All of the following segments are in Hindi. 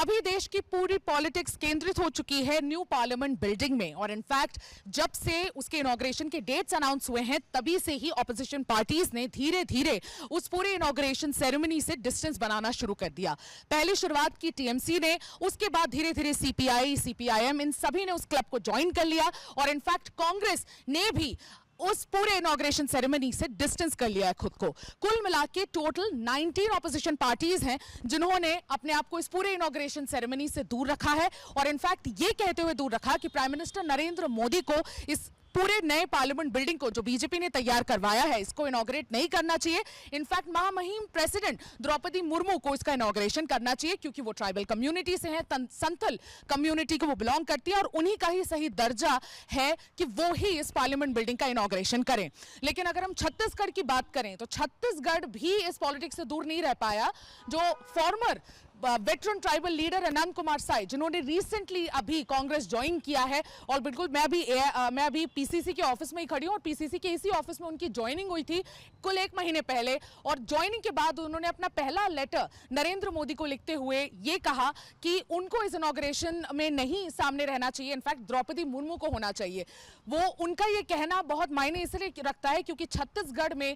अभी देश की पूरी पॉलिटिक्स केंद्रित हो चुकी है न्यू पार्लियामेंट बिल्डिंग में और इनफैक्ट जब से उसके इनॉग्रेशन के डेट्स अनाउंस हुए हैं तभी से ही ऑपोजिशन पार्टीज ने धीरे धीरे उस पूरे इनॉग्रेशन सेरेमनी से डिस्टेंस बनाना शुरू कर दिया। पहले शुरुआत की टीएमसी ने, उसके बाद धीरे धीरे सीपीआई, सीपीआईएम, इन सभी ने उस क्लब को ज्वाइन कर लिया और इनफैक्ट कांग्रेस ने भी उस पूरे इनॉग्रेशन सेरेमनी से डिस्टेंस कर लिया है खुद को। कुल मिला के टोटल 19 ऑपोजिशन पार्टीज हैं जिन्होंने अपने आप को इस पूरे इनॉग्रेशन सेरेमनी से दूर रखा है और इनफैक्ट ये कहते हुए दूर रखा कि प्राइम मिनिस्टर नरेंद्र मोदी को इस पूरे नए पार्लियामेंट बिल्डिंग को जो बीजेपी ने तैयार करवाया है इसको इनॉग्रेट नहीं करना चाहिए। इनफैक्ट महामहिम प्रेसिडेंट द्रौपदी मुर्मू को इसका इनॉग्रेशन करना चाहिए क्योंकि वो ट्राइबल कम्युनिटी से है, संथल कम्युनिटी को वो बिलोंग करती है और उन्हीं का ही सही दर्जा है कि वो ही इस पार्लियामेंट बिल्डिंग का इनॉग्रेशन करें। लेकिन अगर हम छत्तीसगढ़ की बात करें तो छत्तीसगढ़ भी इस पॉलिटिक्स से दूर नहीं रह पाया। जो फॉर्मर वेटरन ट्राइबल लीडर अनंत कुमार साय जिन्होंने रिसेंटली अभी कांग्रेस ज्वाइन किया है और बिल्कुल मैं अभी पीसीसी के ऑफिस में ही खड़ी हूं और पीसीसी के इसी ऑफिस में उनकी ज्वाइनिंग हुई थी कुल 1 महीने पहले और ज्वाइनिंग के बाद उन्होंने अपना पहला लेटर नरेंद्र मोदी को लिखते हुए ये कहा कि उनको इस इनॉग्रेशन में नहीं सामने रहना चाहिए, इनफैक्ट द्रौपदी मुर्मू को होना चाहिए। वो उनका ये कहना बहुत मायने इसलिए रखता है क्योंकि छत्तीसगढ़ में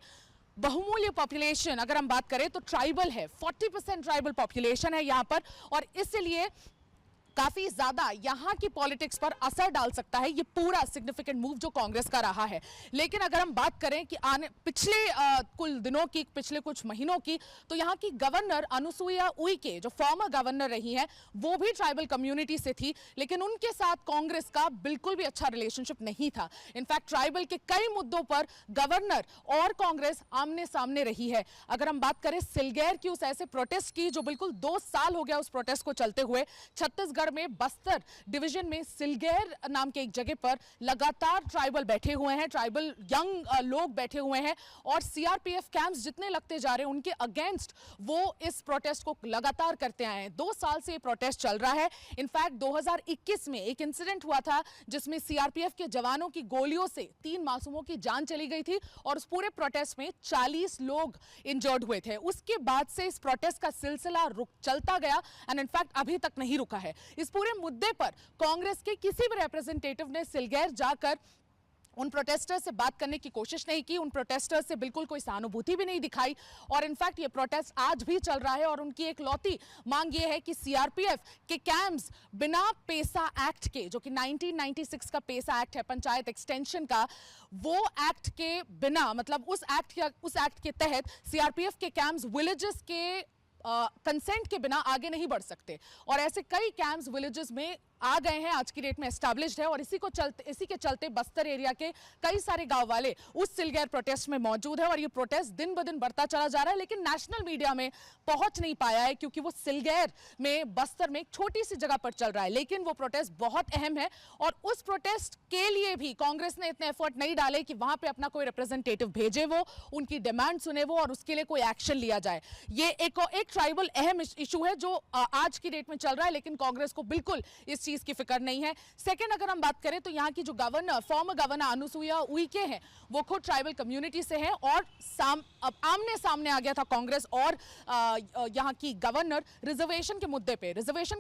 बहुमूल्य पॉपुलेशन अगर हम बात करें तो ट्राइबल है, 40% ट्राइबल पॉपुलेशन है यहां पर और इसलिए काफी ज्यादा यहां की पॉलिटिक्स पर असर डाल सकता है ये पूरा सिग्निफिकेंट मूव जो कांग्रेस का रहा है। लेकिन अगर हम बात करें कि पिछले कुल दिनों की, पिछले कुछ महीनों की, तो यहां की गवर्नर अनुसुईया उइके जो फॉर्मर गवर्नर रही हैं वो भी ट्राइबल कम्युनिटी से थी लेकिन उनके साथ कांग्रेस का बिल्कुल भी अच्छा रिलेशनशिप नहीं था। इनफैक्ट ट्राइबल के कई मुद्दों पर गवर्नर और कांग्रेस आमने सामने रही है। अगर हम बात करें सिलगैर की उस ऐसे प्रोटेस्ट की जो बिल्कुल 2 साल हो गया उस प्रोटेस्ट को चलते हुए, छत्तीसगढ़ में बस्तर डिवीजन में सिलगैर नाम के एक जगह पर लगातार ट्राइबल बैठे हुए हैं, ट्राइबल यंग लोग बैठे हुए हैं और सीआरपीएफ कैंप्स जितने लगते जा रहे हैं उनके अगेंस्ट वो इस प्रोटेस्ट को लगातार करते आए हैं। 2 साल से ये प्रोटेस्ट चल रहा है। इनफैक्ट 2021 में एक इंसिडेंट हुआ था जिसमें सीआरपीएफ के जवानों की गोलियों से 3 मासूमों की जान चली गई थी और उस पूरे प्रोटेस्ट में 40 लोग इंजर्ड हुए थे। उसके बाद से इस प्रोटेस्ट का सिलसिला चलता गया एंड इनफैक्ट अभी तक नहीं रुका है। इस पूरे मुद्दे पर कांग्रेस के किसी भी रिप्रेजेंटेटिव ने सिलगैर जाकर उन प्रोटेस्टर्स से बात करने की कोशिश नहीं की, उन प्रोटेस्टर्स से बिल्कुल कोई सहानुभूति भी नहीं दिखाई और इनफैक्ट ये प्रोटेस्ट आज भी चल रहा है और उनकी एक लौती मांग ये है कि सीआरपीएफ के कैंप्स बिना पेसा एक्ट के, जो कि 1996 का पेसा एक्ट है पंचायत एक्सटेंशन का, वो एक्ट के बिना, मतलब उस एक्ट के तहत सीआरपीएफ के कैंप्स विलेजेस के कंसेंट के बिना आगे नहीं बढ़ सकते और ऐसे कई कैंप्स विलेजेस में आ गए हैं, आज की डेट में एस्टैब्लिश्ड है और इसी के चलते बस्तर एरिया के कई सारे गांव वाले उस सिलगैर प्रोटेस्ट में मौजूद है और ये प्रोटेस्ट दिन ब दिन बढ़ता चला जा रहा है लेकिन नेशनल मीडिया में पहुंच नहीं पाया है क्योंकि वो सिलगैर में, बस्तर में एक छोटी सी जगह पर चल रहा है लेकिन वो प्रोटेस्ट बहुत अहम है और उस प्रोटेस्ट के लिए भी कांग्रेस ने इतने एफर्ट नहीं डाले कि वहां पर अपना कोई रिप्रेजेंटेटिव भेजे, वो उनकी डिमांड सुने वो और उसके लिए कोई एक्शन लिया जाए। ये एक ट्राइबल अहम इशू है जो आज की डेट में चल रहा है लेकिन कांग्रेस को बिल्कुल इस चीज की फिक्र नहीं है। सेकंड, अगर हम बात करें तो यहाँ की जो governor, former governor Anusuiya Uikey हैं, वो खुद ट्राइबल कम्युनिटी से हैं और अब आमने सामने आ गया था कांग्रेस और यहाँ की गवर्नर रिजर्वेशन के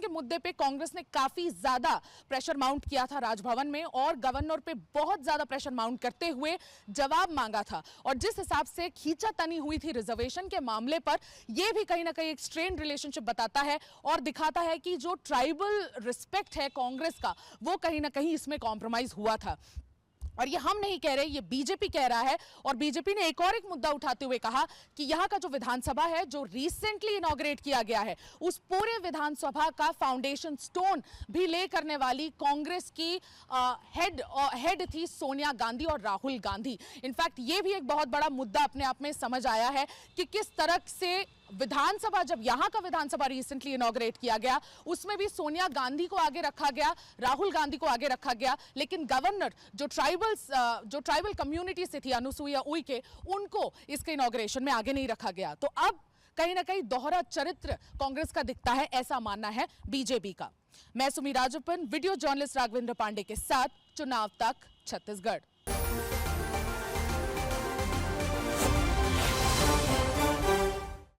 मुद्दे पे कांग्रेस ने काफी ज्यादा प्रेशर माउंट किया था राजभवन में और गवर्नर पे बहुत ज्यादा प्रेशर माउंट करते हुए जवाब मांगा था और जिस हिसाब से खींचातानी हुई थी रिजर्वेशन के मामले पर, यह भी कहीं ना कहीं एक स्ट्रेन्ड रिलेशनशिप बताता है और दिखाता है कि जो ट्राइबल रिस्पेक्ट है कांग्रेस का वो कहीं ना कहीं इसमें कॉम्प्रोमाइज हुआ था। और ये हम नहीं कह रहे, ये बीजेपी कह रहा है और बीजेपी ने एक और एक मुद्दा उठाते हुए कहा कि यहाँ का जो विधानसभा है जो रिसेंटली इनॉग्रेट किया गया है उस पूरे विधानसभा का फाउंडेशन स्टोन भी ले करने वाली कांग्रेस की हेड थी सोनिया गांधी और राहुल गांधी। इनफैक्ट ये भी एक बहुत बड़ा मुद्दा अपने आप में समझ आया है कि किस तरह से विधानसभा, जब यहां का विधानसभा रिसेंटली इनॉग्रेट किया गया उसमें भी सोनिया गांधी को आगे रखा गया, राहुल गांधी को आगे रखा गया लेकिन गवर्नर जो ट्राइबल कम्युनिटी से थी अनुसुईया उइके, उनको इसके इनॉग्रेशन में आगे नहीं रखा गया। तो अब कहीं ना कहीं दोहरा चरित्र कांग्रेस का दिखता है, ऐसा मानना है बीजेपी का। मैं सुमी राजप्पन, वीडियो जर्नलिस्ट राघवेंद्र पांडे के साथ, चुनाव तक छत्तीसगढ़।